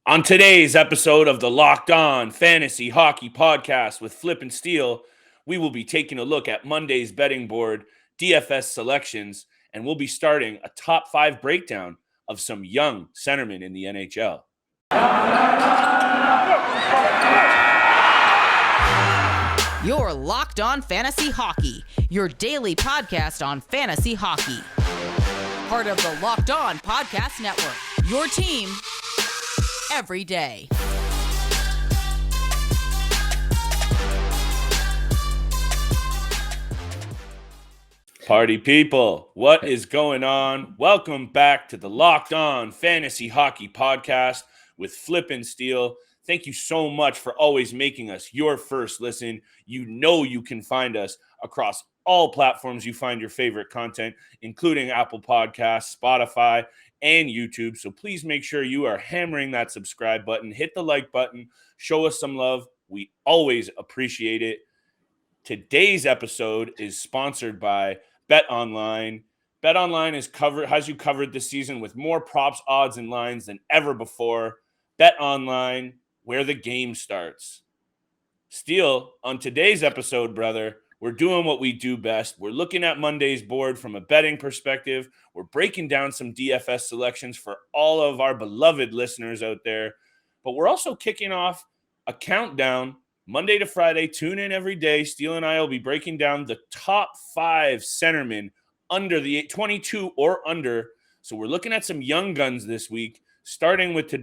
On today's episode of the Locked On Fantasy Hockey Podcast with Flip and Steele, we will be taking a look at Monday's betting board, DFS selections, and we'll be starting a top 5 breakdown of some young centermen in the NHL. You're Locked On Fantasy Hockey, your daily podcast on fantasy hockey. Part of the Locked On Podcast Network, your team every day. Party people, what is going on? Welcome back to the Locked On Fantasy Hockey Podcast with Flip and Steele. Thank you so much for always making us your first listen. You know you can find us across all platforms you find your favorite content, including Apple Podcasts, Spotify, and YouTube. So please make sure you are hammering that subscribe button, hit the like button, show us some love. We always appreciate it. Today's episode is sponsored by BetOnline. BetOnline has you covered this season with more props, odds, and lines than ever before. BetOnline, where the game starts. Steele, on today's episode, brother, we're doing what we do best. We're looking at Monday's board from a betting perspective. We're breaking down some DFS selections for all of our beloved listeners out there. But we're also kicking off a countdown Monday to Friday. Tune in every day. Steele and I will be breaking down the top 5 centermen under the 22 or under. So we're looking at some young guns this week, starting with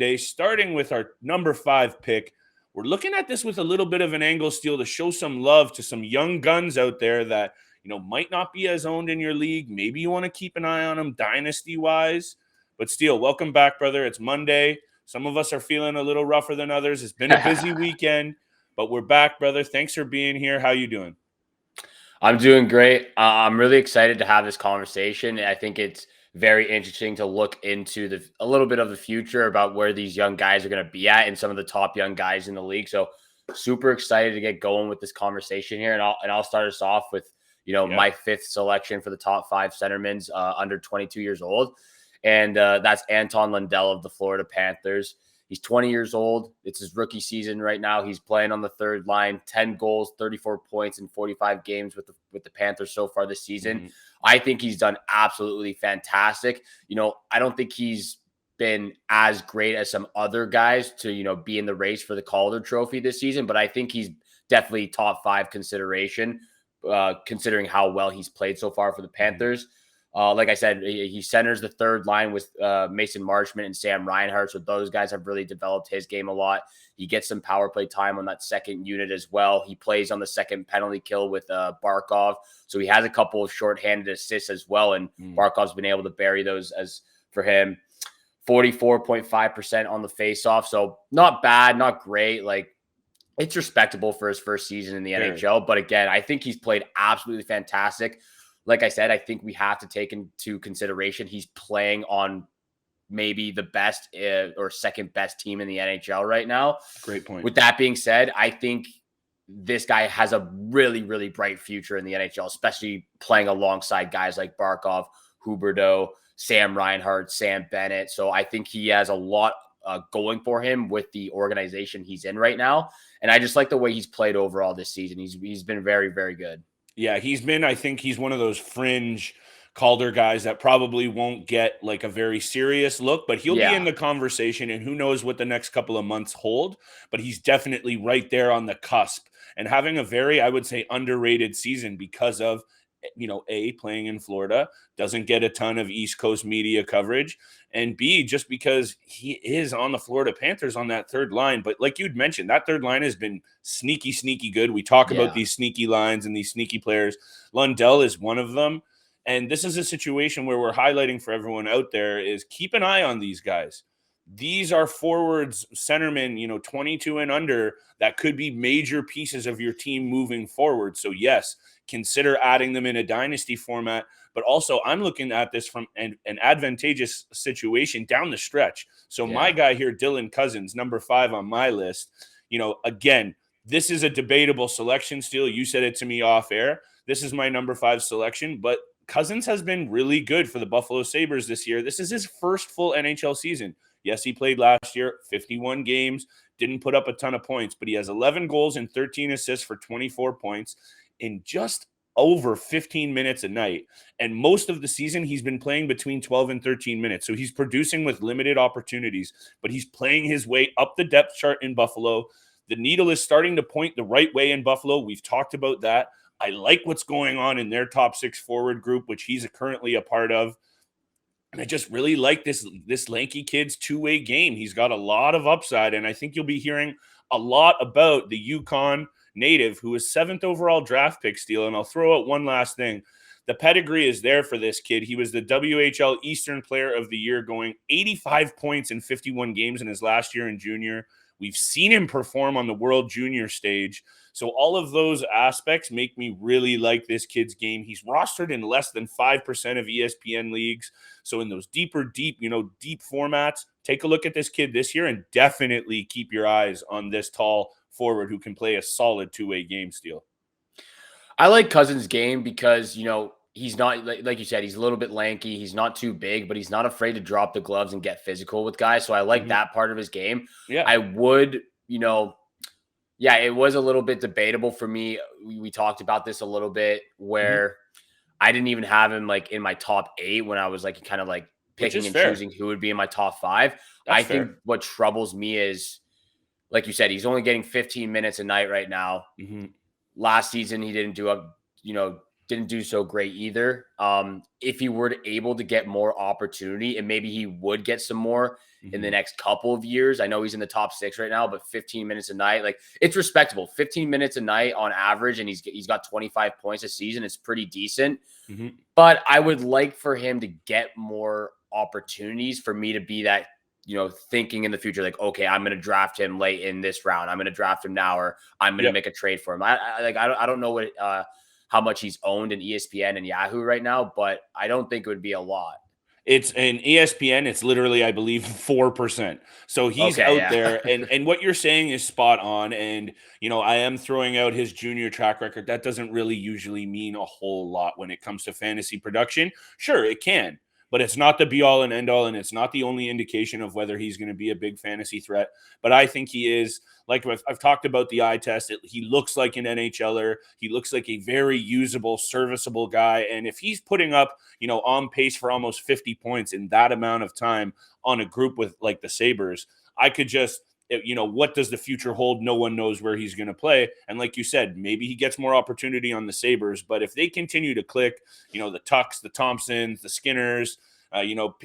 our number 5 pick. We're looking at this with a little bit of an angle, Steele, to show some love to some young guns out there that, might not be as owned in your league. Maybe you want to keep an eye on them dynasty-wise. But Steele, welcome back, brother. It's Monday. Some of us are feeling a little rougher than others. It's been a busy weekend, but we're back, brother. Thanks for being here. How you doing? I'm doing great. I'm really excited to have this conversation. I think it's very interesting to look into a little bit of the future about where these young guys are going to be at and some of the top young guys in the league. So super excited to get going with this conversation here. And I'll start us off with, my 5th selection for the top 5 centermen under 22 years old. And that's Anton Lindell of the Florida Panthers. He's 20 years old. It's his rookie season right now. He's playing on the third line, 10 goals, 34 points in 45 games with the Panthers so far this season. Mm-hmm. I think he's done absolutely fantastic. I don't think he's been as great as some other guys to, be in the race for the Calder Trophy this season, but I think he's definitely top 5 consideration, considering how well he's played so far for the Panthers. Like I said, he centers the third line with Mason Marchment and Sam Reinhart. So those guys have really developed his game a lot. He gets some power play time on that second unit as well. He plays on the second penalty kill with Barkov. So he has a couple of shorthanded assists as well. And Barkov's been able to bury those as for him. 44.5% on the faceoff. So not bad, not great. Like, it's respectable for his first season in the NHL. But again, I think he's played absolutely fantastic. Like I said, I think we have to take into consideration he's playing on maybe the best or second best team in the NHL right now. Great point. With that being said, I think this guy has a really, really bright future in the NHL, especially playing alongside guys like Barkov, Huberdeau, Sam Reinhart, Sam Bennett. So I think he has a lot going for him with the organization he's in right now. And I just like the way he's played overall this season. He's been very, very good. Yeah, I think he's one of those fringe Calder guys that probably won't get like a very serious look, but he'll be in the conversation, and who knows what the next couple of months hold, but he's definitely right there on the cusp and having a very, I would say, underrated season because of, playing in Florida, doesn't get a ton of East Coast media coverage, and B, just because he is on the Florida Panthers on that third line. But like you'd mentioned, that third line has been sneaky good. We talk about these sneaky lines and these sneaky players. Lindell is one of them. And this is a situation where we're highlighting for everyone out there is keep an eye on these guys. These are forwards, centermen, 22 and under that could be major pieces of your team moving forward. So yes, consider adding them in a dynasty format, but also I'm looking at this from an advantageous situation down the stretch. So my guy here, Dylan Cousins, number 5 on my list, again, this is a debatable selection still. You said it to me off air. This is my number 5 selection, but Cousins has been really good for the Buffalo Sabres this year. This is his first full NHL season. Yes, he played last year, 51 games, didn't put up a ton of points, but he has 11 goals and 13 assists for 24 points in just over 15 minutes a night. And most of the season, he's been playing between 12 and 13 minutes. So he's producing with limited opportunities, but he's playing his way up the depth chart in Buffalo. The needle is starting to point the right way in Buffalo. We've talked about that. I like what's going on in their top 6 forward group, which he's currently a part of. And I just really like this lanky kid's two-way game. He's got a lot of upside, and I think you'll be hearing a lot about the Yukon native, who is 7th overall draft pick, Steele. And I'll throw out one last thing. The pedigree is there for this kid. He was the WHL Eastern Player of the Year, going 85 points in 51 games in his last year in junior. We've seen him perform on the World Junior stage. So all of those aspects make me really like this kid's game. He's rostered in less than 5% of ESPN leagues. So in those deep formats, take a look at this kid this year and definitely keep your eyes on this tall forward who can play a solid two-way game, Steele. I like Cousins' game because, he's not, like you said, he's a little bit lanky. He's not too big, but he's not afraid to drop the gloves and get physical with guys. So I like that part of his game. Yeah. I would, it was a little bit debatable for me. We talked about this a little bit where I didn't even have him like in my top 8 when I was like kind of like picking and choosing who would be in my top 5. I think what troubles me is, like you said, he's only getting 15 minutes a night right now. Last season, he didn't do so great either. If he were able to get more opportunity, and maybe he would get some more in the next couple of years. I know he's in the top 6 right now, but 15 minutes a night, like it's respectable. 15 minutes a night on average, and he's got 25 points a season. It's pretty decent. But I would like for him to get more opportunities for me to be that, thinking in the future, like, okay, I'm going to draft him late in this round. I'm going to draft him now, or I'm going to make a trade for him. I don't know what, how much he's owned in ESPN and Yahoo right now, but I don't think it would be a lot. It's in ESPN. It's literally, I believe, 4%. So he's out there. And what you're saying is spot on. And, I am throwing out his junior track record. That doesn't really usually mean a whole lot when it comes to fantasy production. Sure, it can, but it's not the be all and end all. And it's not the only indication of whether he's going to be a big fantasy threat. But I think he is. Like I've talked about the eye test, he looks like an NHLer. He looks like a very usable, serviceable guy. And if he's putting up, on pace for almost 50 points in that amount of time on a group with like the Sabres, I could just, what does the future hold? No one knows where he's going to play. And like you said, maybe he gets more opportunity on the Sabres. But if they continue to click, the Tucks, the Thompsons, the Skinners,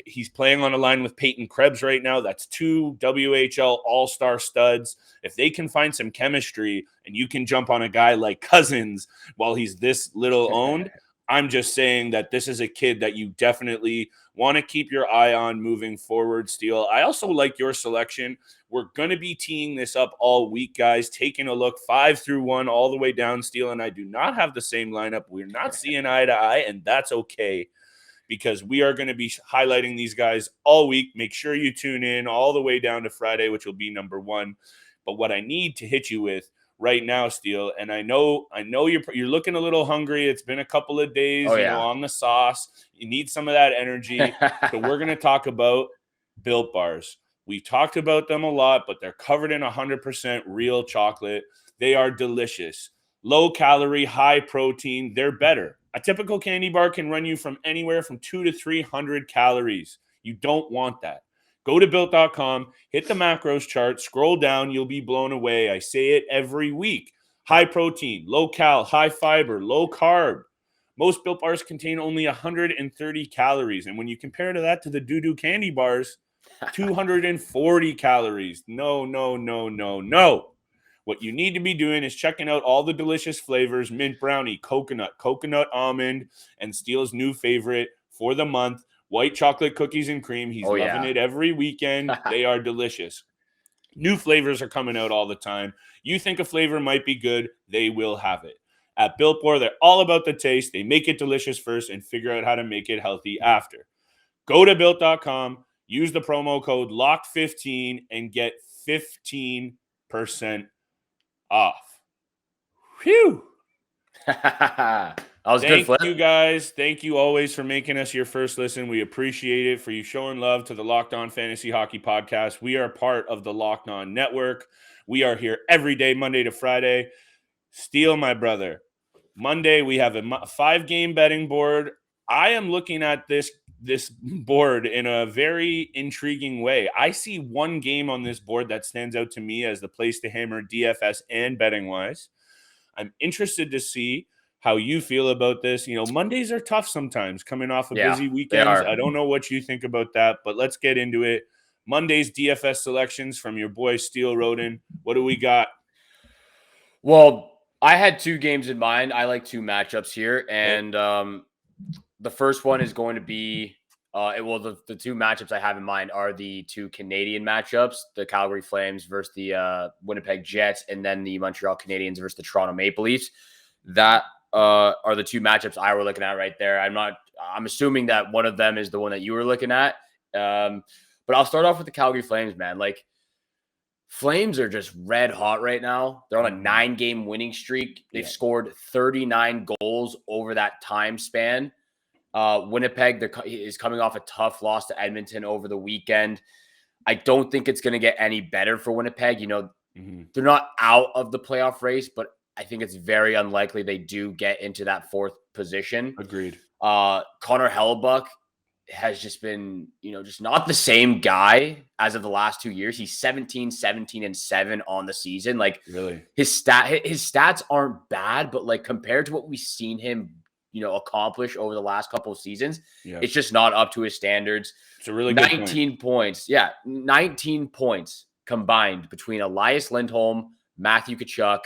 he's playing on a line with Peyton Krebs right now. That's 2 WHL all-star studs. If they can find some chemistry and you can jump on a guy like Cousins while he's this little owned, I'm just saying that this is a kid that you definitely want to keep your eye on moving forward, Steele. I also like your selection. We're going to be teeing this up all week, guys, taking a look 5 through 1 all the way down, Steele, and I do not have the same lineup. We're not seeing eye to eye, and that's okay, because we are going to be highlighting these guys all week. Make sure you tune in all the way down to Friday, which will be number 1. But what I need to hit you with right now, Steele, and I know you're looking a little hungry. It's been a couple of days, on the sauce. You need some of that energy. So we're going to talk about Built Bars. We've talked about them a lot, but they're covered in 100% real chocolate. They are delicious. Low calorie, high protein. They're better. A typical candy bar can run you from anywhere from 200 to 300 calories. You don't want that. Go to Built.com, hit the macros chart, scroll down, you'll be blown away. I say it every week. High protein, low cal, high fiber, low carb. Most Built Bars contain only 130 calories. And when you compare that to the doo-doo candy bars, 240 calories. No. What you need to be doing is checking out all the delicious flavors: mint brownie, coconut almond, and Steele's new favorite for the month, white chocolate cookies and cream. He's loving it every weekend. They are delicious. New flavors are coming out all the time. You think a flavor might be good, they will have it. At Built Bar, they're all about the taste. They make it delicious first and figure out how to make it healthy after. Go to Built.com, use the promo code LOCK15 and get 15% off. Phew. That was good, Flip. Thank you guys. Thank you always for making us your first listen. We appreciate it, for you showing love to the Locked On Fantasy Hockey Podcast. We are part of the Locked On Network. We are here every day, Monday to Friday. Steele, my brother. Monday, we have a 5-game betting board. I am looking at this board in a very intriguing way. I see one game on this board that stands out to me as the place to hammer DFS and betting-wise. I'm interested to see how you feel about this. Mondays are tough sometimes, coming off of busy weekends. I don't know what you think about that, but let's get into it. Monday's DFS selections from your boy Steele Roden. What do we got? Well, I had 2 games in mind. I like 2 matchups here, and the first one is going to be the 2 matchups I have in mind are the 2 Canadian matchups, the Calgary Flames versus the Winnipeg Jets, and then the Montreal Canadiens versus the Toronto Maple Leafs. That are the 2 matchups I were looking at right there. I'm assuming that one of them is the one that you were looking at. But I'll start off with the Calgary Flames, man. Like, Flames are just red hot right now. They're on a 9-game winning streak. They've scored 39 goals over that time span. Winnipeg is coming off a tough loss to Edmonton over the weekend. I don't think it's going to get any better for Winnipeg. They're not out of the playoff race, but I think it's very unlikely they do get into that 4th position. Agreed. Conor Hellbuck has just been, just not the same guy as of the last 2 years. He's 17, 17, and 7 on the season. Like, really, his stats aren't bad, but like compared to what we've seen him, accomplish over the last couple of seasons, it's just not up to his standards. It's a really good 19 points. Yeah, 19 points combined between Elias Lindholm, Matthew Tkachuk,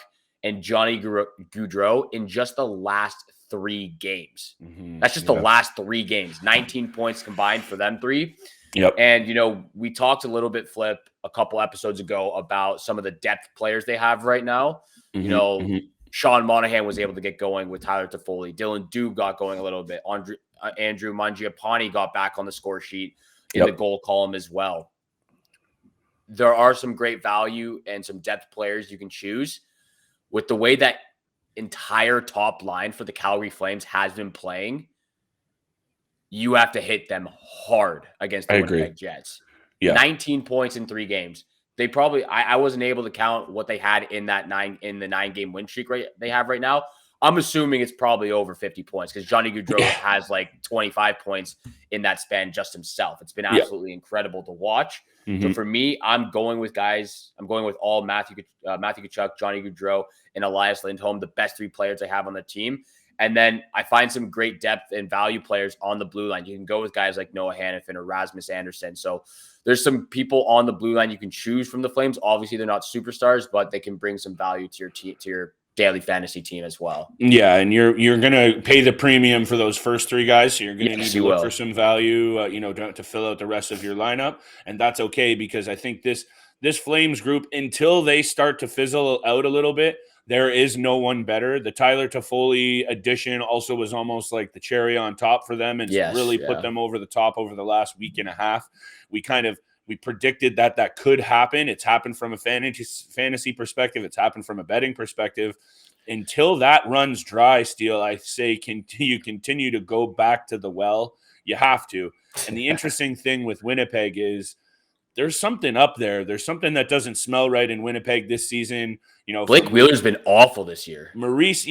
and Johnny Gaudreau in just the last 3 games. That's just the last 3 games. 19 points combined for them 3. Yep. And, we talked a little bit, Flip, a couple episodes ago about some of the depth players they have right now. Sean Monahan was able to get going with Tyler Toffoli. Dylan Dubé got going a little bit. Andrew Mangiapane got back on the score sheet in the goal column as well. There are some great value and some depth players you can choose. With the way that entire top line for the Calgary Flames has been playing, you have to hit them hard against the Winnipeg Jets. 19 points in 3 games. They probably, I wasn't able to count what they had in the 9-game win streak they have right now. I'm assuming it's probably over 50 points because Johnny Gaudreau has like 25 points in that span just himself. It's been absolutely incredible to watch. So for me, I'm going with all Matthew Tkachuk, Johnny Gaudreau, and Elias Lindholm, the best 3 players I have on the team. And then I find some great depth and value players on the blue line. You can go with guys like Noah Hannafin or Rasmus Andersson. So there's some people on the blue line you can choose from the Flames. Obviously, they're not superstars, but they can bring some value to your daily fantasy team as well. Yeah, and you're going to pay the premium for those first 3 guys, so you're going to need to look for some value, to fill out the rest of your lineup, and that's okay because I think this Flames group, until they start to fizzle out a little bit, there is no one better. The Tyler Toffoli addition also was almost like the cherry on top for them and put them over the top over the last week and a half. We predicted that could happen. It's happened from a fantasy perspective. It's happened from a betting perspective. Until that runs dry, Steele, I say you continue to go back to the well. You have to. And the interesting thing with Winnipeg is there's something up there. There's something that doesn't smell right in Winnipeg this season. Blake Wheeler's been awful this year. Maurice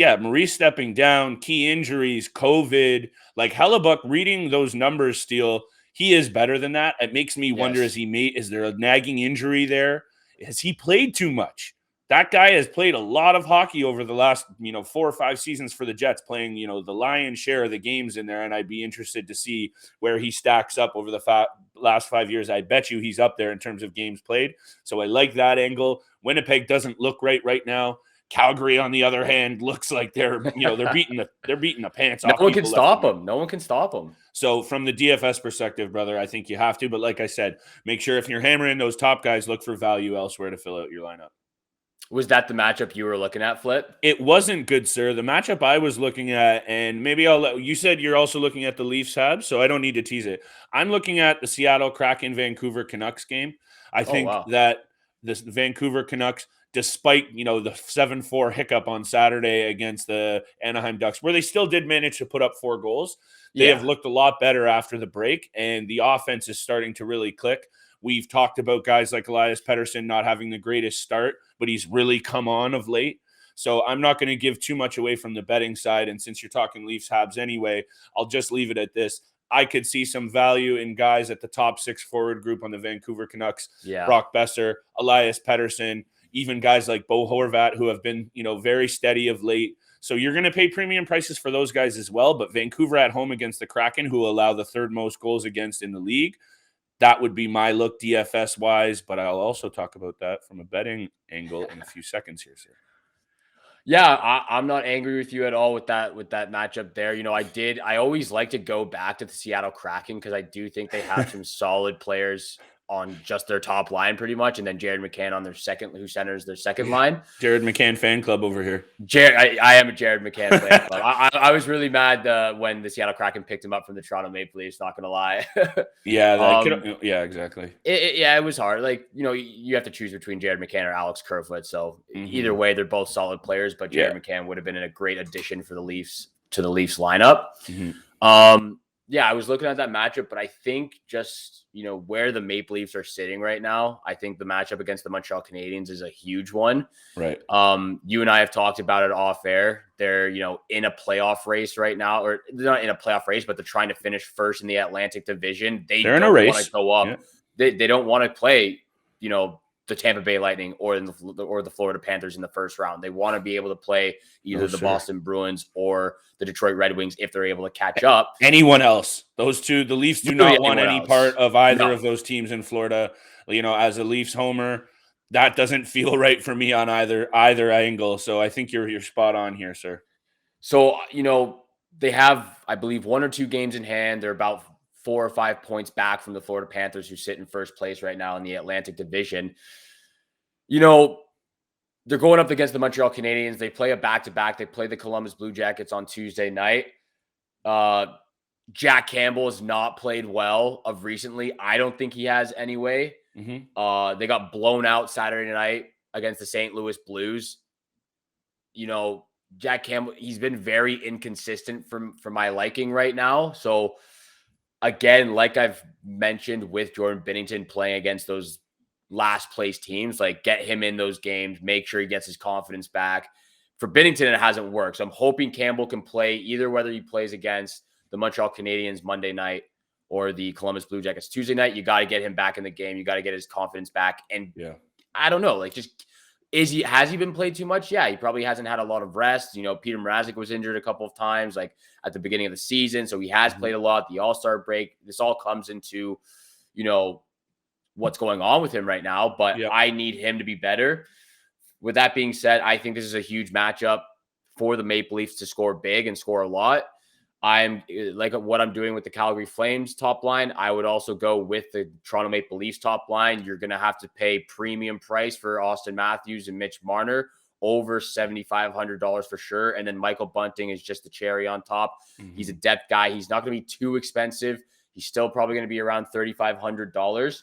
stepping down, key injuries, COVID. Like Hellbuck, reading those numbers, Steele, he is better than that. It makes me wonder, is there a nagging injury there? Has he played too much? That guy has played a lot of hockey over the last, 4 or 5 seasons for the Jets, playing, the lion's share of the games in there. And I'd be interested to see where he stacks up over the last 5 years. I bet you he's up there in terms of games played. So I like that angle. Winnipeg doesn't look right now. Calgary, on the other hand, looks like they're beating the pants off. No one can stop them. No one can stop them. So from the DFS perspective, brother, I think you have to. But like I said, make sure if you're hammering those top guys, look for value elsewhere to fill out your lineup. Was that the matchup you were looking at, Flip? It wasn't good, sir. The matchup I was looking at, and maybe you said you're also looking at the Leafs Habs, so I don't need to tease it. I'm looking at the Seattle Kraken Vancouver Canucks game. I think that the Vancouver Canucks despite, the 7-4 hiccup on Saturday against the Anaheim Ducks, where they still did manage to put up 4 goals. They have looked a lot better after the break, and the offense is starting to really click. We've talked about guys like Elias Pedersen not having the greatest start, but he's really come on of late. So I'm not going to give too much away from the betting side. And since you're talking Leafs Habs anyway, I'll just leave it at this. I could see some value in guys at the top 6 forward group on the Vancouver Canucks. Brock Besser, Elias Pedersen, even guys like Bo Horvat, who have been, very steady of late. So you're going to pay premium prices for those guys as well. But Vancouver at home against the Kraken, who allow the 3rd most goals against in the league, that would be my look DFS-wise. But I'll also talk about that from a betting angle in a few seconds here, sir. Yeah, I'm not angry with you at all with that matchup there. I always like to go back to the Seattle Kraken because I do think they have some solid players on just their top line pretty much, and then Jared McCann on their second, who centers their second line. Jared McCann fan club over here. I am a Jared McCann fan club. I was really mad when the Seattle Kraken picked him up from the Toronto Maple Leafs, not gonna lie. Yeah, exactly. It was hard. You have to choose between Jared McCann or Alex Kerfoot. So either way, they're both solid players, but Jared McCann would have been a great addition for the Leafs to the Leafs lineup. I was looking at that matchup, but I think just, where the Maple Leafs are sitting right now, I think the matchup against the Montreal Canadiens is a huge one. Right. You and I have talked about it off air. They're, in a playoff race right now, or they're not in a playoff race, but they're trying to finish first in the Atlantic Division. They're in a race. Want to go up. Yeah. They don't want to play, the Tampa Bay Lightning or the Florida Panthers in the first round. They want to be able to play either the Boston Bruins or the Detroit Red Wings if they're able to catch up. Anyone else? Those two, the Leafs do not want any part of either of those teams in Florida. As a Leafs homer, that doesn't feel right for me on either angle. So I think you're spot on here, sir. So, they have, I believe, 1 or 2 games in hand. They're about 4 or 5 points back from the Florida Panthers, who sit in first place right now in the Atlantic Division. They're going up against the Montreal Canadiens. They play a back-to-back. They play the Columbus Blue Jackets on Tuesday night. Jack Campbell has not played well of recently. I don't think he has anyway. They got blown out Saturday night against the St. Louis Blues. Jack Campbell, he's been very inconsistent for my liking right now. So, again, like I've mentioned with Jordan Binnington playing against those last place teams, get him in those games, make sure he gets his confidence back. For Binnington, it hasn't worked. So I'm hoping Campbell can play either whether he plays against the Montreal Canadiens Monday night or the Columbus Blue Jackets Tuesday night. You got to get him back in the game. You got to get his confidence back. And I don't know, has he been played too much? Yeah, he probably hasn't had a lot of rest. Peter Marazzic was injured a couple of times, at the beginning of the season. So he has played a lot. The All-Star break, this all comes into, what's going on with him right now. But I need him to be better. With that being said, I think this is a huge matchup for the Maple Leafs to score big and score a lot. I'm like what I'm doing with the Calgary Flames top line. I would also go with the Toronto Maple Leafs top line. You're going to have to pay premium price for Austin Matthews and Mitch Marner, over $7,500 for sure. And then Michael Bunting is just the cherry on top. He's a depth guy. He's not going to be too expensive. He's still probably going to be around $3,500.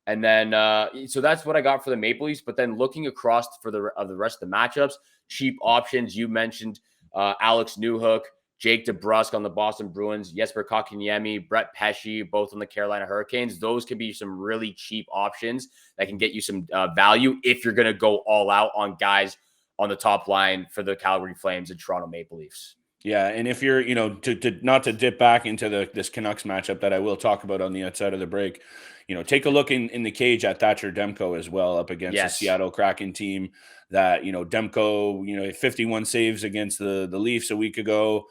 And then, so that's what I got for the Maple Leafs. But then looking across for the rest of the matchups, cheap options. You mentioned Alex Newhook, Jake DeBrusk on the Boston Bruins, Jesper Kotkaniemi, Brett Pesce, both on the Carolina Hurricanes. Those can be some really cheap options that can get you some value if you're going to go all out on guys on the top line for the Calgary Flames and Toronto Maple Leafs. Yeah, and if you're, to not to dip back into this Canucks matchup that I will talk about on the outside of the break, take a look in the cage at Thatcher Demko as well, up against the Seattle Kraken team that, Demko, 51 saves against the Leafs a week ago.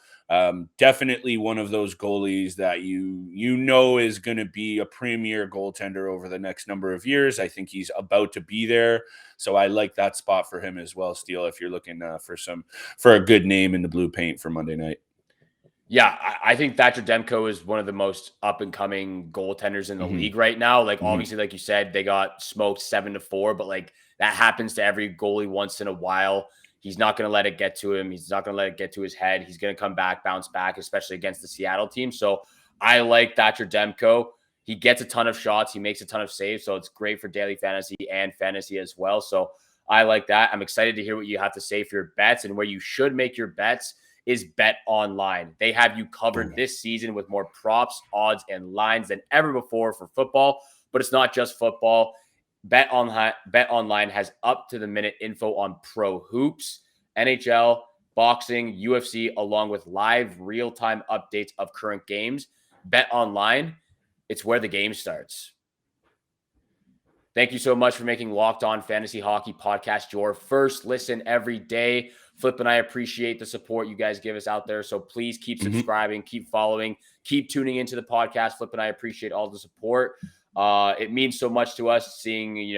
Definitely one of those goalies that is going to be a premier goaltender over the next number of years. I think he's about to be there. So I like that spot for him as well, Steele, if you're looking for a good name in the blue paint for Monday night. Yeah, I think Thatcher Demko is one of the most up-and-coming goaltenders in the league right now. Obviously, like you said, they got smoked 7-4, but that happens to every goalie once in a while. He's not going to let it get to him. He's not going to let it get to his head. He's going to come back, bounce back, especially against the Seattle team. So I like Thatcher Demko. He gets a ton of shots. He makes a ton of saves. So it's great for daily fantasy and fantasy as well. So I like that. I'm excited to hear what you have to say for your bets, and where you should make your bets is BetOnline. They have you covered this season with more props, odds, and lines than ever before for football. But it's not just football. BetOnline has up-to-the-minute info on pro hoops, NHL, boxing, UFC, along with live real-time updates of current games. BetOnline, it's where the game starts. Thank you so much for making Locked On Fantasy Hockey Podcast your first listen every day. Flip and I appreciate the support you guys give us out there. So please keep subscribing, keep following, keep tuning into the podcast. Flip and I appreciate all the support. It means so much to us seeing,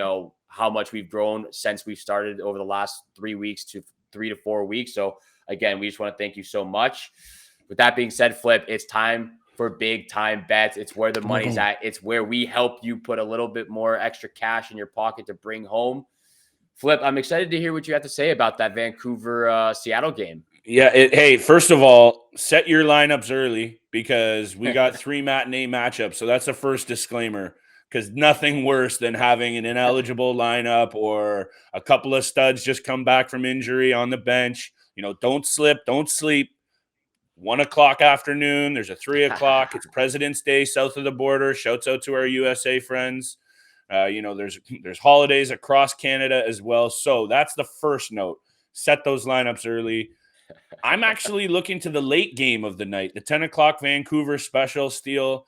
how much we've grown since we've started over the last 3 weeks to 3 to 4 weeks. So again, we just want to thank you so much. With that being said, Flip, it's time for big time bets. It's where the money's at. It's where we help you put a little bit more extra cash in your pocket to bring home. Flip, I'm excited to hear what you have to say about that Vancouver Seattle game. Yeah. Hey, first of all, set your lineups early because we got 3 matinee matchups. So that's the first disclaimer, because nothing worse than having an ineligible lineup or a couple of studs just come back from injury on the bench. Don't slip, don't sleep. 1 o'clock afternoon. There's a 3 o'clock. It's President's Day south of the border. Shouts out to our USA friends. There's holidays across Canada as well. So that's the first note. Set those lineups early. I'm actually looking to the late game of the night, the 10 o'clock Vancouver special Steele.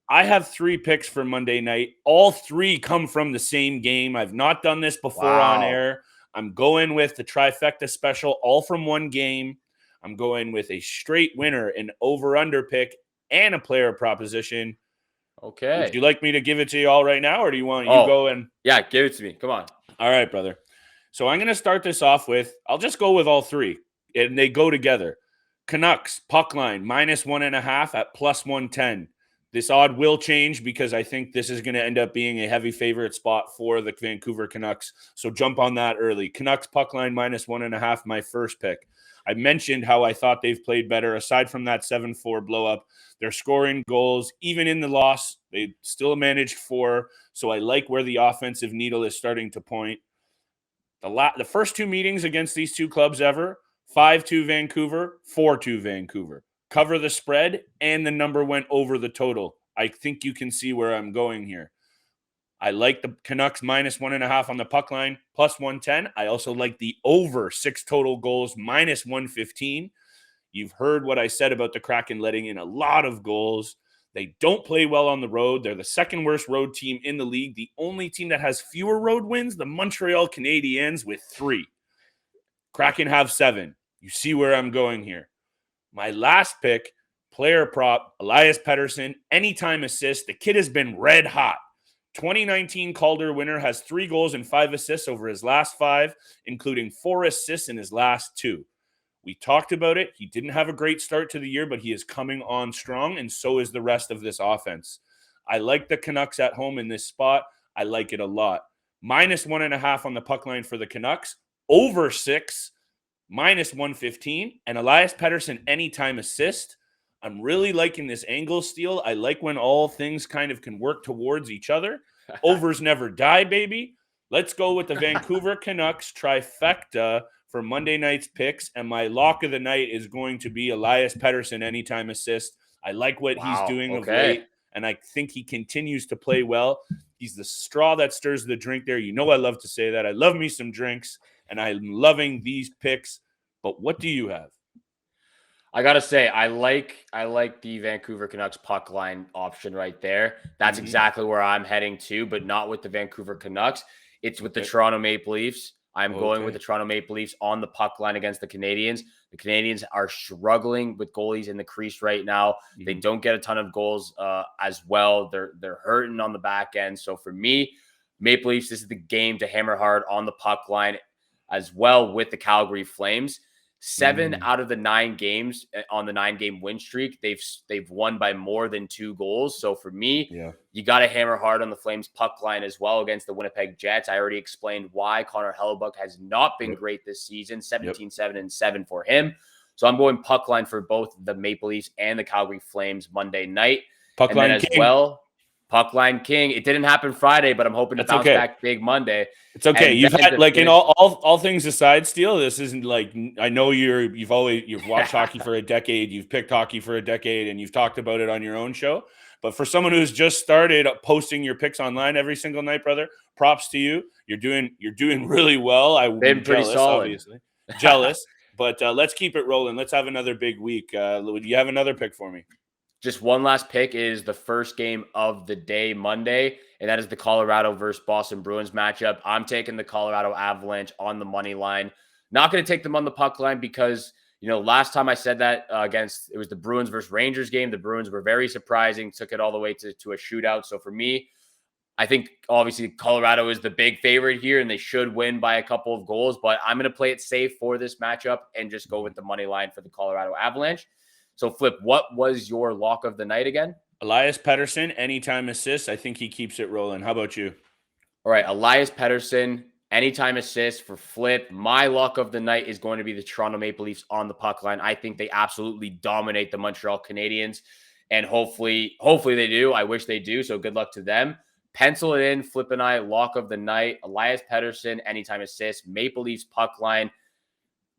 I have 3 picks for Monday night. All 3 come from the same game. I've not done this before on air. I'm going with the trifecta special, all from one game. I'm going with a straight winner, an over-under pick, and a player proposition. Okay. Would you like me to give it to you all right now, or do you want you go and... Yeah, give it to me. Come on. All right, brother. So I'm going to start this off with, I'll just go with all 3, and they go together. Canucks, puck line, -1.5 at +110. This odd will change because I think this is going to end up being a heavy favorite spot for the Vancouver Canucks. So jump on that early. Canucks, puck line, -1.5, my first pick. I mentioned how I thought they've played better. Aside from that 7-4 blow-up, they're scoring goals. Even in the loss, they still managed 4. So I like where the offensive needle is starting to point. The first 2 meetings against these 2 clubs ever, 5-2 Vancouver, 4-2 Vancouver. Cover the spread, and the number went over the total. I think you can see where I'm going here. I like the Canucks -1.5 on the puck line, +110. I also like the over 6 total goals, -115. You've heard what I said about the Kraken letting in a lot of goals. They don't play well on the road. They're the second worst road team in the league. The only team that has fewer road wins, the Montreal Canadiens, with 3. Kraken have 7. You see where I'm going here. My last pick, player prop, Elias Pedersen, anytime assist. The kid has been red hot. 2019 Calder winner, has 3 goals and 5 assists over his last 5, including 4 assists in his last 2. We talked about it. He didn't have a great start to the year, but he is coming on strong, and so is the rest of this offense. I like the Canucks at home in this spot. I like it a lot. -1.5 on the puck line for the Canucks, over 6, -115, and Elias Pedersen anytime assist. I'm really liking this angle, Steele. I like when all things kind of can work towards each other. Overs never die, baby. Let's go with the Vancouver Canucks trifecta for Monday night's picks, and my lock of the night is going to be Elias Pedersen anytime assist. I like what he's doing of late, and I think he continues to play well. He's the straw that stirs the drink there. You know I love to say that. I love me some drinks, and I'm loving these picks. But what do you have? I gotta say, I like the Vancouver Canucks puck line option right there. That's exactly where I'm heading to, but not with the Vancouver Canucks. It's with the Toronto Maple Leafs. I'm going with the Toronto Maple Leafs on the puck line against the Canadiens. The Canadiens are struggling with goalies in the crease right now. They don't get a ton of goals as well. They're hurting on the back end. So for me, Maple Leafs, this is the game to hammer hard on the puck line as well with the Calgary Flames. 7 out of the 9 games on the 9-game win streak, they've won by more than 2 goals. So for me, you got to hammer hard on the Flames puck line as well against the Winnipeg Jets. I already explained why Conor Hellbuck has not been great this season, 17-7-7 for him. So I'm going puck line for both the Maple Leafs and the Calgary Flames Monday night. Puck line as king. well. Puck line king. It didn't happen Friday, but I'm hoping to bounce back big Monday. It's okay. And You've then had, like, in all things aside, Steele, this isn't like, I know you've watched hockey for a decade, you've picked hockey for a decade, and you've talked about it on your own show. But for someone who's just started posting your picks online every single night, brother, props to you. You're doing really well. I would be jealous, obviously. Jealous. But let's keep it rolling. Let's have another big week. Do you have another pick for me? Just one last pick is the first game of the day, Monday, and that is the Colorado versus Boston Bruins matchup. I'm taking the Colorado Avalanche on the money line. Not going to take them on the puck line because, last time I said that it was the Bruins versus Rangers game. The Bruins were very surprising, took it all the way to a shootout. So for me, I think obviously Colorado is the big favorite here, and they should win by a couple of goals. But I'm going to play it safe for this matchup and just go with the money line for the Colorado Avalanche. So, Flip, what was your lock of the night again? Elias Pedersen, anytime assist. I think he keeps it rolling. How about you? All right, Elias Pedersen, anytime assist for Flip. My lock of the night is going to be the Toronto Maple Leafs on the puck line. I think they absolutely dominate the Montreal Canadiens, and hopefully they do. I wish they do, so good luck to them. Pencil it in, Flip and I, lock of the night. Elias Pedersen, anytime assist. Maple Leafs puck line.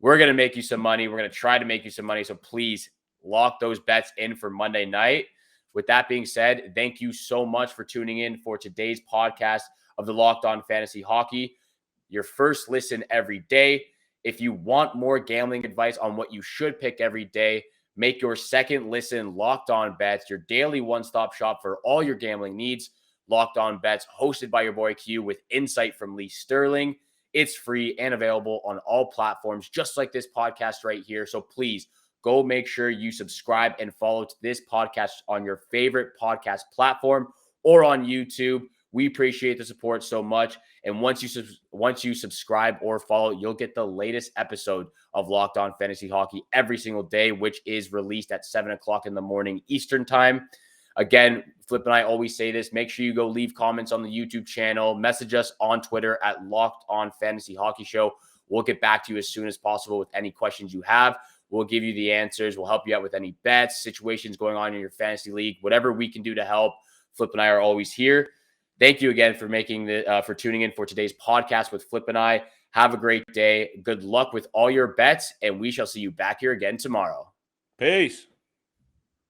We're going to make you some money. We're going to try to make you some money, so please lock those bets in for Monday night. With that being said, thank you so much for tuning in for today's podcast of the Locked On Fantasy Hockey, your first listen every day. If you want more gambling advice on what you should pick every day, make your second listen Locked On Bets, your daily one-stop shop for all your gambling needs. Locked On Bets, hosted by your boy Q with insight from Lee Sterling. It's free and available on all platforms, just like this podcast right here. So please, go make sure you subscribe and follow to this podcast on your favorite podcast platform or on YouTube. We appreciate the support so much. And once you subscribe or follow, you'll get the latest episode of Locked On Fantasy Hockey every single day, which is released at 7 o'clock in the morning Eastern time. Again, Flip and I always say this. Make sure you go leave comments on the YouTube channel. Message us on Twitter at Locked On Fantasy Hockey Show. We'll get back to you as soon as possible with any questions you have. We'll give you the answers. We'll help you out with any bets, situations going on in your fantasy league, whatever we can do to help. Flip and I are always here. Thank you again for for tuning in for today's podcast with Flip and I. Have a great day. Good luck with all your bets, and we shall see you back here again tomorrow. Peace.